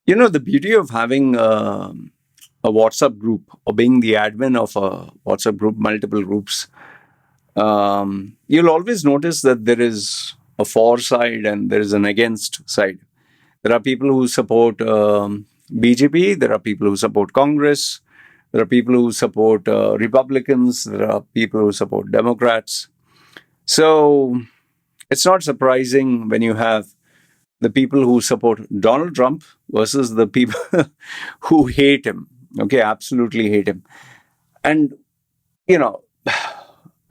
The beauty of having a WhatsApp group or being the admin of a WhatsApp group, multiple groups, you'll always notice that there is a for side and there is an against side. There are people who support BJP, there are people who support Congress, there are people who support Republicans, there are people who support Democrats. So it's not surprising when you have the people who support Donald Trump versus the people who hate him. Okay, absolutely hate him. And, you know,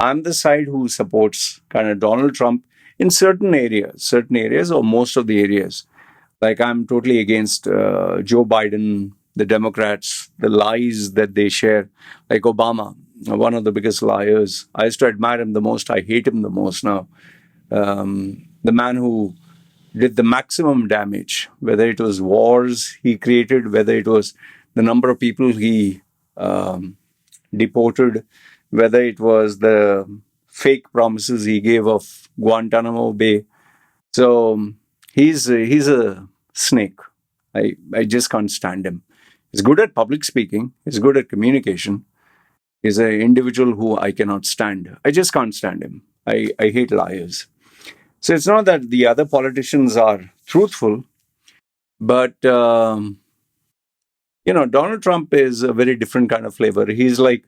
I'm the side who supports kind of Donald Trump in certain areas or most of the areas. Like I'm totally against Joe Biden, the Democrats, the lies that they share, like Obama, one of the biggest liars. I used to admire him the most. I hate him the most now. The man who did the maximum damage, whether it was wars he created, whether it was the number of people he deported, whether it was the fake promises he gave of Guantanamo Bay. So he's a snake. I just can't stand him. He's good at public speaking. He's good at communication. He's an individual who I cannot stand. I just can't stand him. I hate liars. So it's not that the other politicians are truthful, but Donald Trump is a very different kind of flavor. He's like,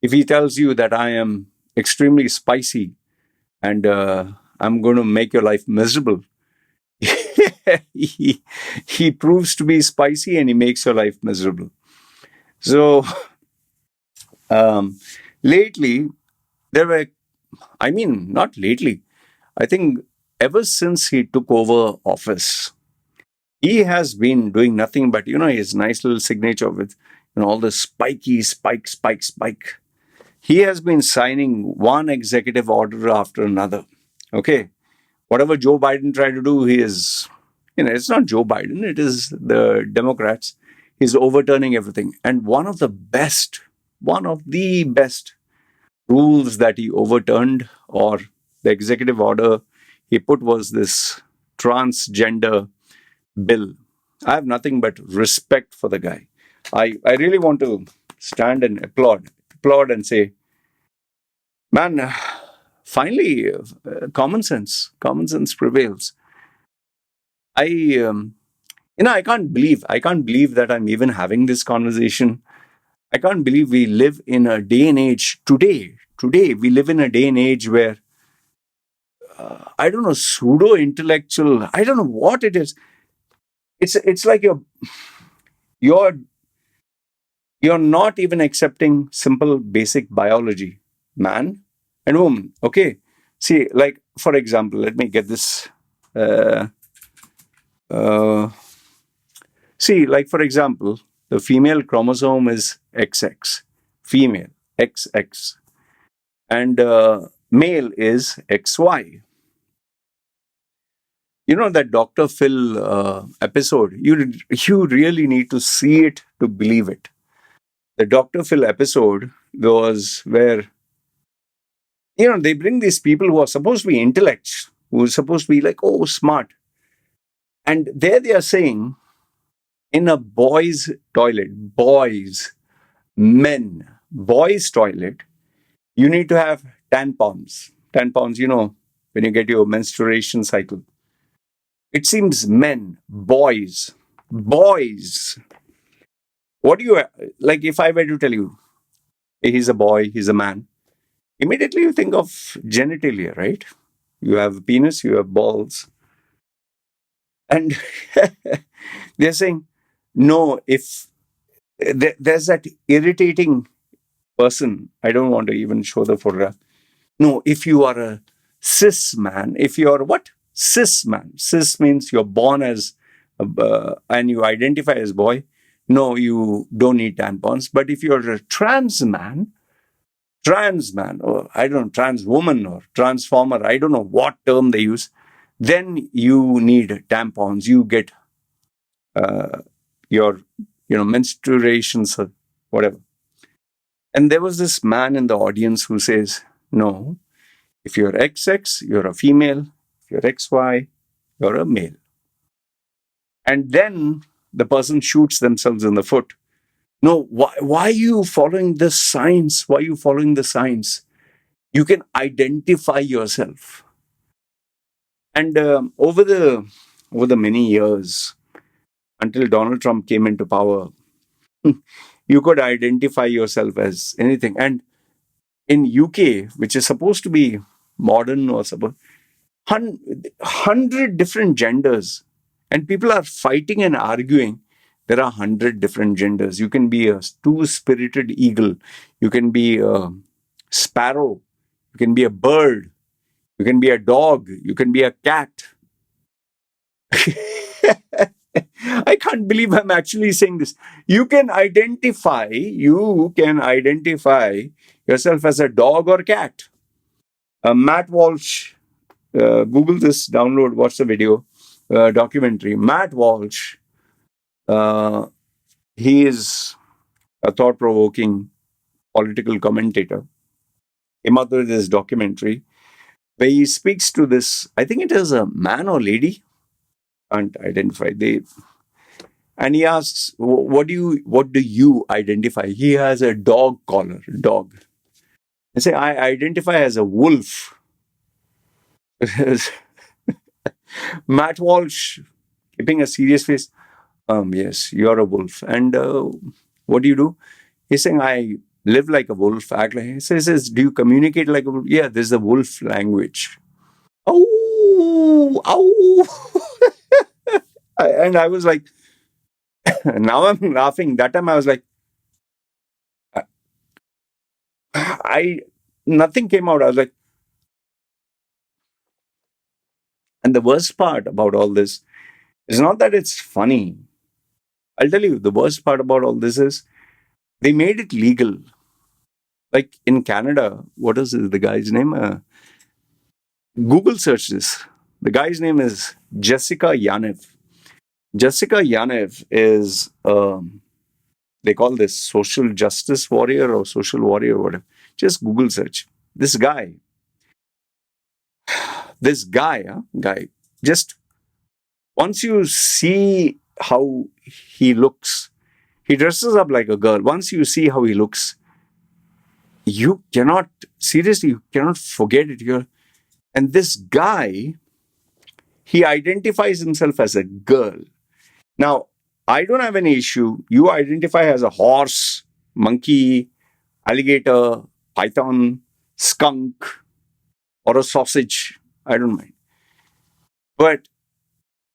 if he tells you that I am extremely spicy and I'm going to make your life miserable, he proves to be spicy and he makes your life miserable. So lately, not lately, I think ever since he took over office, he has been doing nothing but, his nice little signature with, all the spiky, spike. He has been signing one executive order after another. Okay. Whatever Joe Biden tried to do, he is, it's not Joe Biden, it is the Democrats. He's overturning everything. And one of the best rules that he overturned or the executive order he put was this transgender bill. I have nothing but respect for the guy. I really want to stand and applaud and say, man, finally, common sense prevails. I can't believe that I'm even having this conversation. I can't believe we live in a day and age today. Today, we live in a day and age where, I don't know, pseudo intellectual, I don't know what it is. It's like you're not even accepting simple basic biology, man and woman. Okay. See, like, for example, let me get this. See, like, for example, the female chromosome is XX, female, XX, and male is XY. That Dr. Phil episode, you really need to see it to believe it. The Dr. Phil episode was where, they bring these people who are supposed to be intellects, who are supposed to be like, oh, smart. And there they are saying, in a boys' toilet, boys' toilet, you need to have tampons. Tampons, when you get your menstruation cycle. It seems men, boys. What do you, like if I were to tell you, hey, he's a boy, he's a man, immediately you think of genitalia, right? You have a penis, you have balls. And they're saying, no, if there's that irritating person, I don't want to even show the photograph. No, if you are a cis man, if you are what? Cis man. Cis means you're born as, and you identify as boy. No, you don't need tampons. But if you're a trans man, or I don't know, trans woman or transformer, I don't know what term they use, then you need tampons. You get your, menstruations or whatever. And there was this man in the audience who says, no, if you're XX, you're a female. If you're XY, you're a male. And then the person shoots themselves in the foot. No, why are you following the science? Why are you following the science? You can identify yourself. And over the many years, until Donald Trump came into power, you could identify yourself as anything. And in UK, which is supposed to be modern or supposed 100 different genders, and people are fighting and arguing. There are 100 different genders. You can be a two-spirited eagle, you can be a sparrow, you can be a bird, you can be a dog, you can be a cat. I can't believe I'm actually saying this. You can identify yourself as a dog or cat. Matt Walsh, Google this, download, watch the video, documentary. Matt Walsh, uh, he is a thought-provoking political commentator. Came out with this documentary where he speaks to this. I think it is a man or lady, can't identify. And he asks, what do you identify? He has a dog collar, dog. I say, I identify as a wolf. Matt Walsh, keeping a serious face. Yes, you're a wolf. And what do you do? He's saying, I live like a wolf, act like. He says, do you communicate like a wolf? Yeah, there's the wolf language. Oh, oh. And I was like, now I'm laughing. That time I was like, I nothing came out. I was like, and the worst part about all this is not that it's funny. I'll tell you, the worst part about all this is they made it legal. Like in Canada, what is the guy's name? Google search this. The guy's name is Jessica Yanev. Jessica Yanev is, they call this social justice warrior or social warrior or whatever. Just Google search. This guy, guy, just once you see how he looks, he dresses up like a girl. Once you see how he looks, you cannot, seriously, you cannot forget it. And this guy, he identifies himself as a girl. Now, I don't have any issue. You identify as a horse, monkey, alligator, python, skunk, or a sausage. I don't mind. But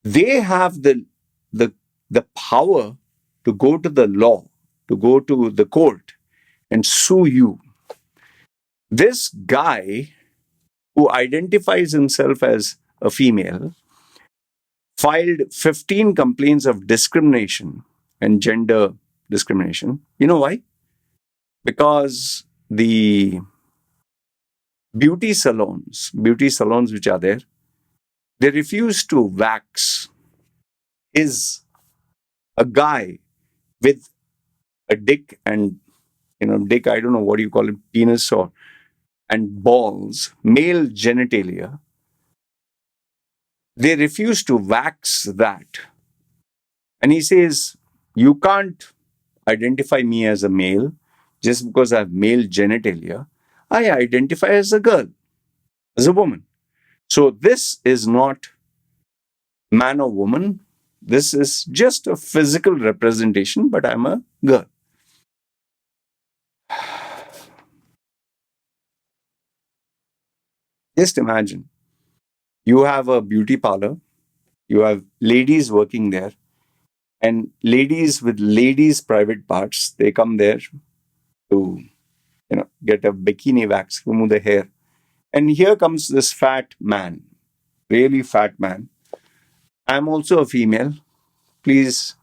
they have the the power to go to the law, to go to the court and sue you. This guy who identifies himself as a female filed 15 complaints of discrimination and gender discrimination. You know why? Because the beauty salons which are there, they refuse to wax. Is a guy with a dick and, dick, I don't know what you call it, penis or and balls, male genitalia, they refuse to wax that. And he says, you can't identify me as a male just because I have male genitalia. I identify as a girl, as a woman. So this is not man or woman. This is just a physical representation, but I'm a girl. Just imagine, you have a beauty parlor, you have ladies working there, and ladies with ladies' private parts, they come there to, get a bikini wax, remove the hair. And here comes this fat man, really fat man. I'm also a female. Please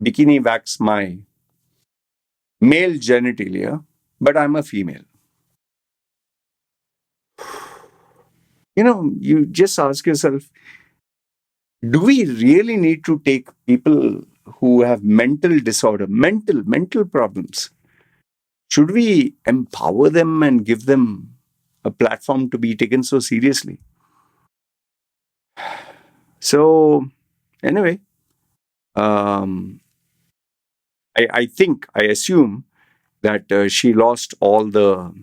bikini wax my male genitalia, but I'm a female. You just ask yourself, do we really need to take people who have mental disorder, mental problems? Should we empower them and give them a platform to be taken so seriously? So, anyway, Um, I think, I assume that she lost all the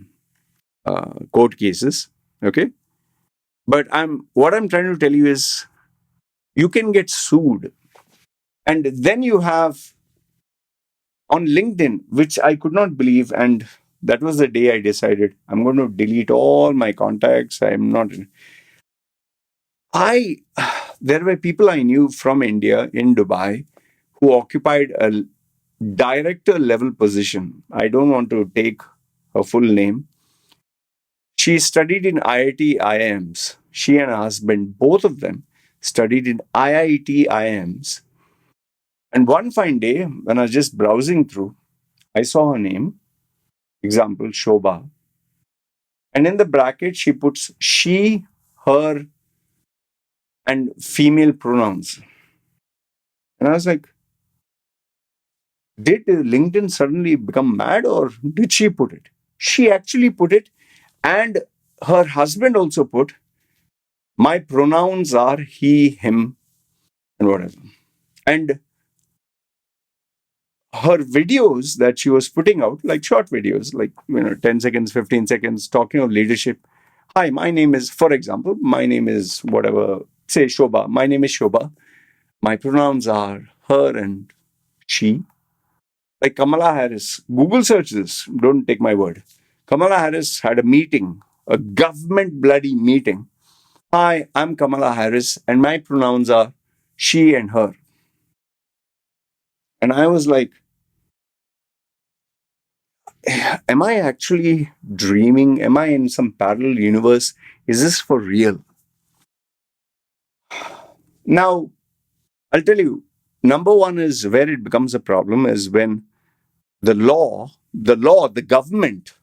court cases. Okay, but what I'm trying to tell you is you can get sued, and then you have on LinkedIn, which I could not believe, and that was the day I decided I'm going to delete all my contacts. I'm not. I There were people I knew from India in Dubai who occupied a director level position. I don't want to take her full name. She studied in IIT IIMs. She and her husband, both of them, studied in IIT IIMs. And one fine day, when I was just browsing through, I saw her name, example, Shobha. And in the bracket, she puts she, her, and female pronouns. And I was like, did LinkedIn suddenly become mad or did she put it? She actually put it, and her husband also put, my pronouns are he, him, and whatever. And her videos that she was putting out, like short videos, like 10 seconds, 15 seconds, talking of leadership. Hi, my name is, for example, my name is whatever, say Shobha. My name is Shobha. My pronouns are her and she. Like Kamala Harris. Google search this. Don't take my word. Kamala Harris had a meeting, a government bloody meeting. Hi, I'm Kamala Harris, and my pronouns are she and her. And I was like, am I actually dreaming? Am I in some parallel universe? Is this for real? Now, I'll tell you, number one is where it becomes a problem is when the government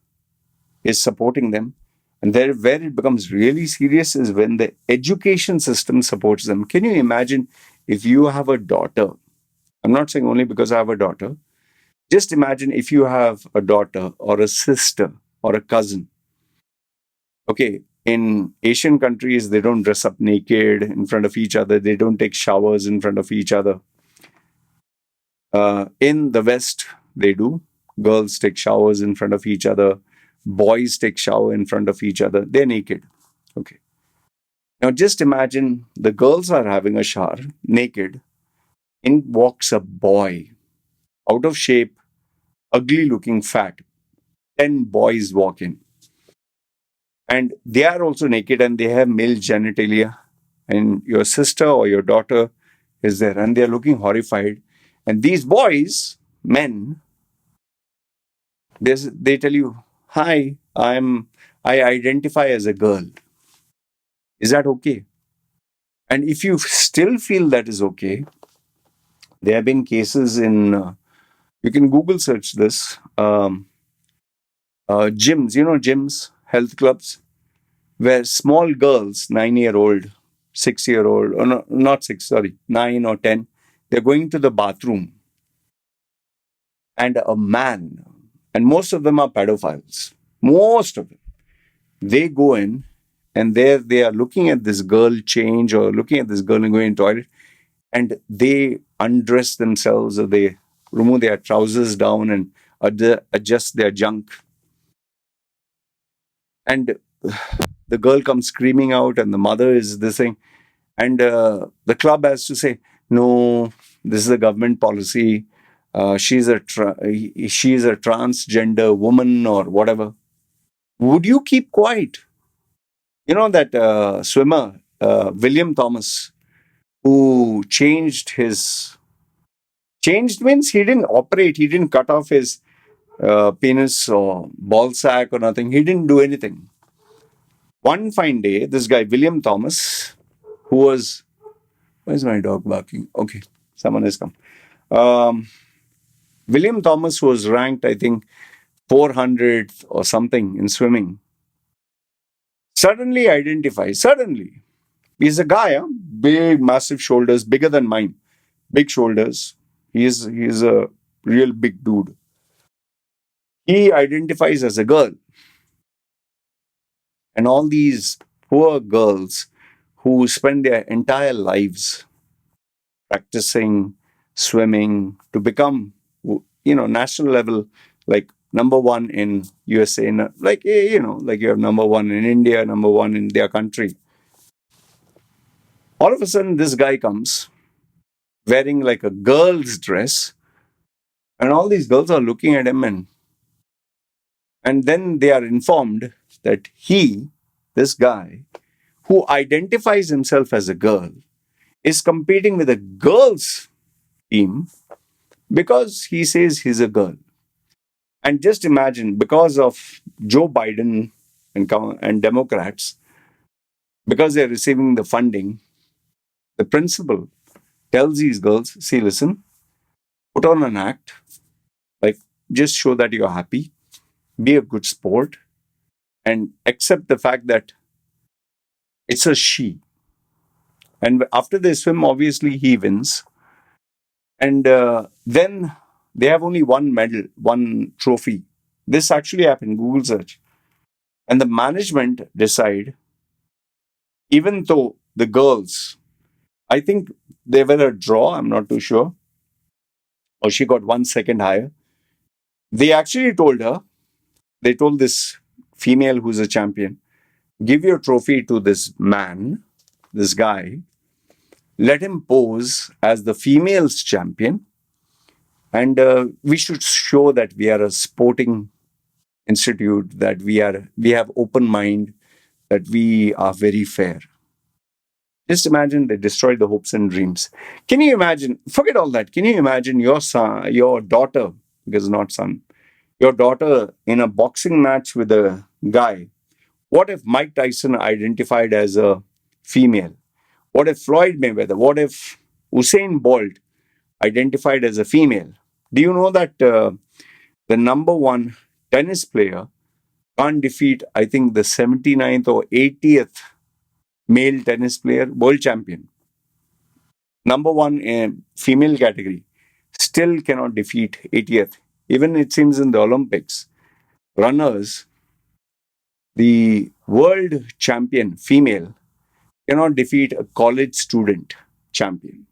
is supporting them. And there, where it becomes really serious is when the education system supports them. Can you imagine if you have a daughter? I'm not saying only because I have a daughter. Just imagine if you have a daughter or a sister or a cousin. Okay, in Asian countries, they don't dress up naked in front of each other, they don't take showers in front of each other. In the West, they do. Girls take showers in front of each other, boys take shower in front of each other, they're naked. Okay. Now just imagine the girls are having a shower naked. In walks a boy, out of shape, ugly looking, fat. 10 boys walk in. And they are also naked and they have male genitalia. And your sister or your daughter is there and they're looking horrified. And these boys, men, they tell you, hi, I identify as a girl. Is that okay? And if you still feel that is okay, there have been cases in, you can Google search this, gyms, gyms, health clubs, where small girls, 9-year-old, 6-year-old, or no, not six, sorry, 9 or 10, they're going to the bathroom and a man, and most of them are pedophiles, most of them, they go in and there they are looking at this girl change or looking at this girl and going to the toilet and they undress themselves or they remove their trousers down and adjust their junk. And the girl comes screaming out and the mother is this thing. And the club has to say, no, this is a government policy. She's a transgender woman or whatever. Would you keep quiet? You know that swimmer, William Thomas, who changed means he didn't operate, he didn't cut off his penis or ball sack or nothing. He didn't do anything. One fine day, this guy, William Thomas, who was, where's my dog barking? Okay, someone has come. Um, William Thomas was ranked, I think, 400th or something in swimming. Suddenly, he's a guy, huh? Big, massive shoulders, bigger than mine, big shoulders. He's a real big dude. He identifies as a girl. And all these poor girls who spend their entire lives practicing, swimming, to become, national level, like number one in USA, like, like you have number one in India, number one in their country. All of a sudden, this guy comes wearing like a girl's dress, and all these girls are looking at him, and then they are informed that this guy, who identifies himself as a girl, is competing with a girls' team because he says he's a girl. And just imagine, because of Joe Biden and Democrats, because they're receiving the funding, the principal tells these girls, see, listen, put on an act, like just show that you're happy, be a good sport, and accept the fact that it's a she. And after they swim, obviously he wins. And then they have only one medal, one trophy. This actually happened, Google search. And the management decide, even though the girls, I think they were a draw, I'm not too sure, or she got 1 second higher. They actually told her, they told this female who's a champion, give your trophy to this man, this guy, let him pose as the female's champion, and we should show that we are a sporting institute, that we have open mind, that we are very fair. Just imagine they destroyed the hopes and dreams. Can you imagine? Forget all that. Can you imagine your son, your daughter, because not son, your daughter in a boxing match with a guy? What if Mike Tyson identified as a female? What if Floyd Mayweather? What if Usain Bolt identified as a female? Do you know that the number one tennis player can't defeat, I think, the 79th or 80th male tennis player, world champion, number one in female category, still cannot defeat 80th. Even it seems in the Olympics, runners, the world champion female cannot defeat a college student champion.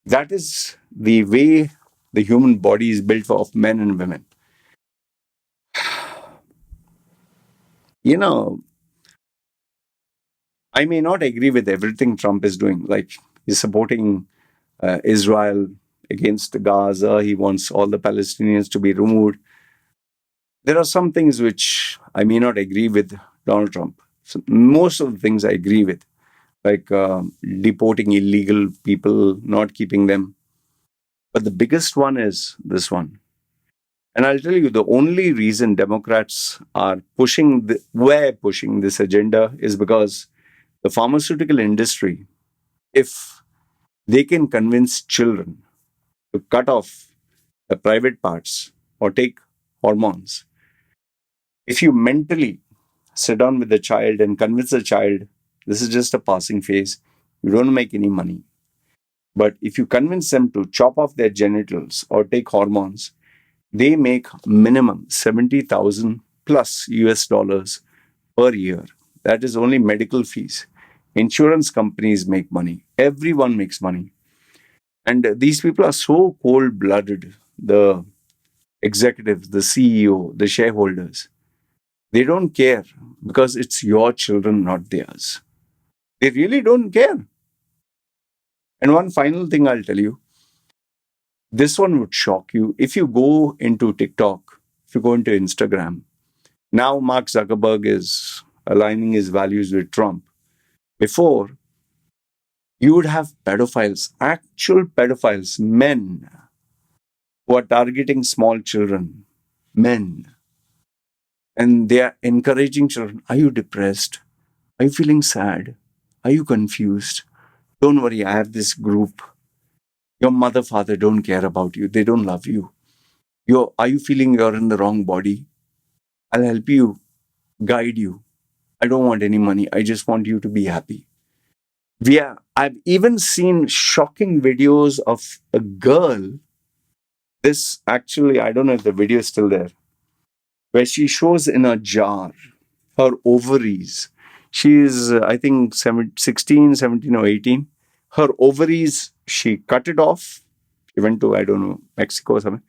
That is the way the human body is built for of men and women. You know, I may not agree with everything Trump is doing. Like, he's supporting Israel against Gaza. He wants all the Palestinians to be removed. There are some things which I may not agree with Donald Trump. So most of the things I agree with, like deporting illegal people, not keeping them. But the biggest one is this one. And I'll tell you, the only reason Democrats are were pushing this agenda is because the pharmaceutical industry, if they can convince children to cut off the private parts or take hormones, if you mentally sit down with the child and convince the child this is just a passing phase, you don't make any money. But if you convince them to chop off their genitals or take hormones, they make minimum 70,000 plus US dollars per year. That is only medical fees. Insurance companies make money. Everyone makes money. And these people are so cold blooded. The executives, the CEO, the shareholders, they don't care because it's your children, not theirs. They really don't care. And one final thing I'll tell you, this one would shock you. If you go into TikTok, if you go into Instagram, now Mark Zuckerberg is aligning his values with Trump. Before, you would have pedophiles, actual pedophiles, men who are targeting small children, men. And they are encouraging children. Are you depressed? Are you feeling sad? Are you confused? Don't worry, I have this group. Your mother, father don't care about you. They don't love you. Are you feeling you're in the wrong body? I'll help you, guide you. I don't want any money. I just want you to be happy. I've even seen shocking videos of a girl. This actually, I don't know if the video is still there, where she shows in a jar her ovaries. She is, I think, 16, 17, or 18. Her ovaries, she cut it off She went to, I don't know, Mexico or something.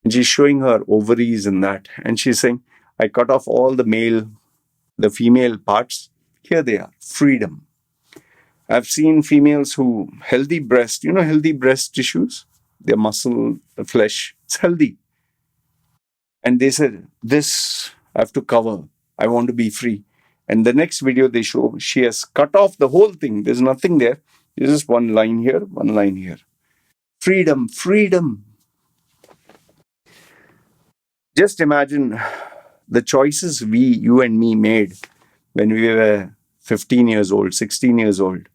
And she's showing her ovaries and that. And she's saying, I cut off all the female parts. Here they are. Freedom. I've seen females who, healthy breast, healthy breast tissues, their muscle, the flesh, it's healthy. And they said, this I have to cover. I want to be free. And the next video they show, she has cut off the whole thing. There's nothing there. There's just one line here, one line here. Freedom, freedom. Just imagine the choices you and me made when we were 15 years old, 16 years old,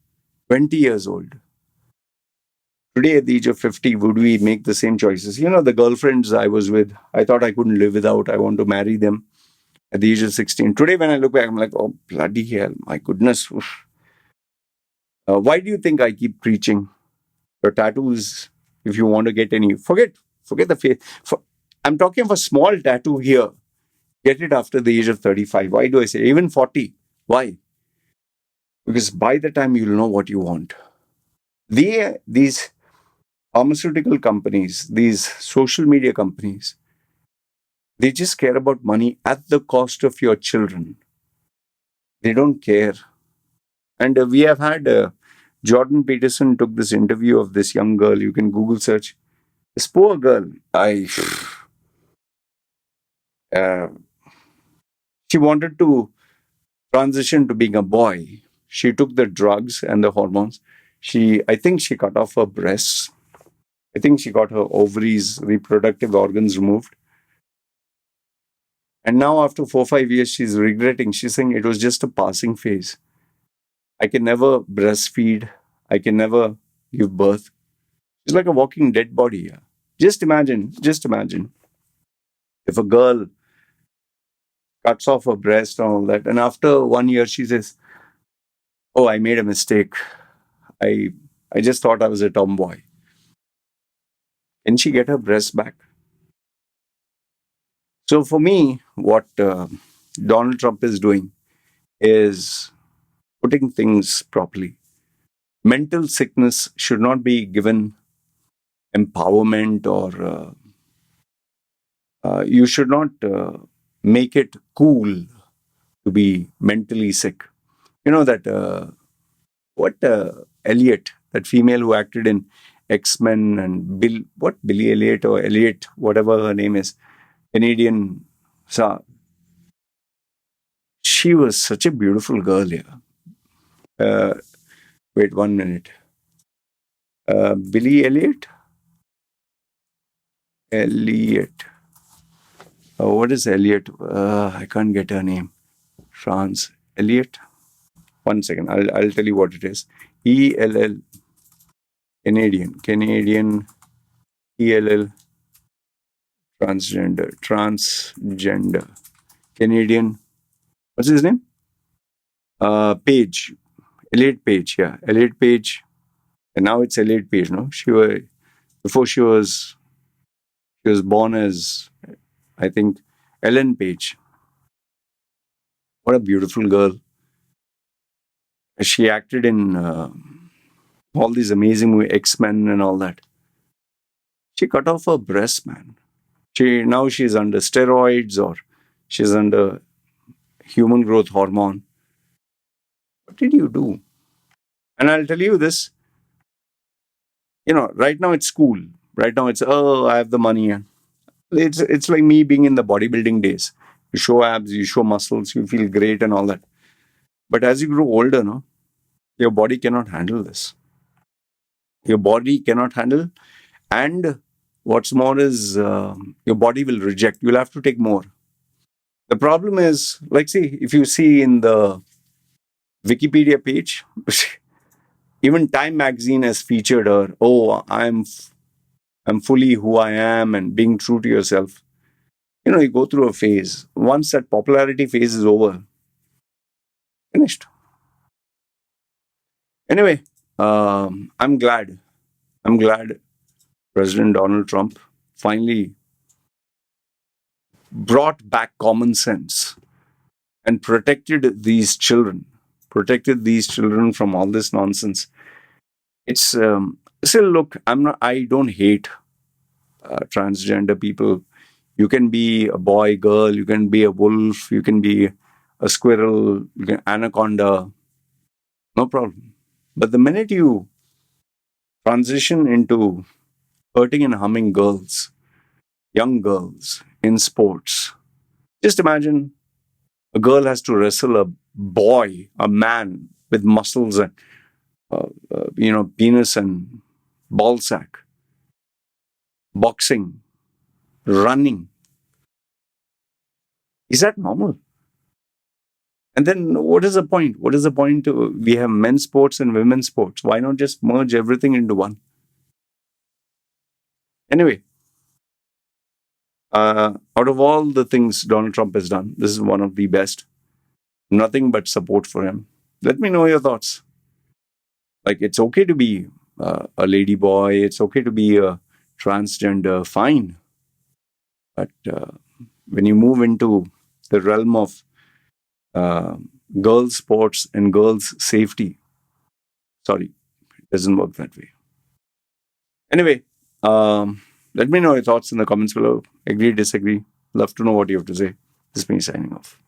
20 years old. Today, at the age of 50, would we make the same choices? The girlfriends I was with, I thought I couldn't live without. I want to marry them at the age of 16. Today, when I look back, I'm like, oh, bloody hell, my goodness. Why do you think I keep preaching? Your tattoos, if you want to get any, forget the face. I'm talking of a small tattoo here. Get it after the age of 35. Why do I say even 40? Why? Because by the time you'll know what you want. These pharmaceutical companies, these social media companies, they just care about money at the cost of your children. They don't care. And we have had Jordan Peterson took this interview of this young girl. You can Google search. This poor girl, she wanted to transition to being a boy. She took the drugs and the hormones. I think she cut off her breasts. I think she got her ovaries, reproductive organs removed. And now after 4-5 years, she's regretting. She's saying it was just a passing phase. I can never breastfeed. I can never give birth. She's like a walking dead body. Yeah. Just imagine if a girl cuts off her breast and all that, and after 1 year she says, oh, I made a mistake. I just thought I was a tomboy. Can she get her breast back? So for me, what Donald Trump is doing is putting things properly. Mental sickness should not be given empowerment, or you should not make it cool to be mentally sick. You know that Elliot, that female who acted in X-Men, and Billy Elliot or Elliot, whatever her name is, Canadian. So she was such a beautiful girl. Yeah. Wait 1 minute. Billy Elliot. What is Elliot? I can't get her name. France Elliot. 1 second. I'll tell you what it is. ELL. Canadian. ELL. Transgender. Canadian. What's his name? Page. Elliot Page. Yeah, Elliot Page. And now it's Elliot Page. No, before she was born as, I think, Ellen Page. What a beautiful girl. She acted in all these amazing movies, X-Men and all that. She cut off her breast, man. Now she's under steroids, or she's under human growth hormone. What did you do? And I'll tell you this, right now it's cool. Right now it's, oh, I have the money. It's like me being in the bodybuilding days. You show abs, you show muscles, you feel great and all that. But as you grow older, no, your body cannot handle this. Your body cannot handle. And what's more is your body will reject. You'll have to take more. The problem is, like, see, if you see in the Wikipedia page, even Time magazine has featured her. Oh, I'm fully who I am, and being true to yourself. You go through a phase. Once that popularity phase is over, finished. Anyway, I'm glad President Donald Trump finally brought back common sense and protected these children from all this nonsense. It's Still, look, I don't hate transgender people. You can be a boy, girl, you can be a wolf, you can be a squirrel, you can anaconda, no problem. But the minute you transition into hurting and harming girls, young girls in sports, just imagine a girl has to wrestle a boy, a man with muscles and penis and ball sack, boxing, running. Is that normal? And then what is the point? What is the point? We have men's sports and women's sports. Why not just merge everything into one? Anyway, out of all the things Donald Trump has done, this is one of the best. Nothing but support for him. Let me know your thoughts. Like, it's okay to be a lady boy, it's okay to be a transgender, fine. But when you move into the realm of uh, girls' sports and girls' safety, sorry, it doesn't work that way. Anyway, let me know your thoughts in the comments below. Agree, disagree. Love to know what you have to say. This is me signing off.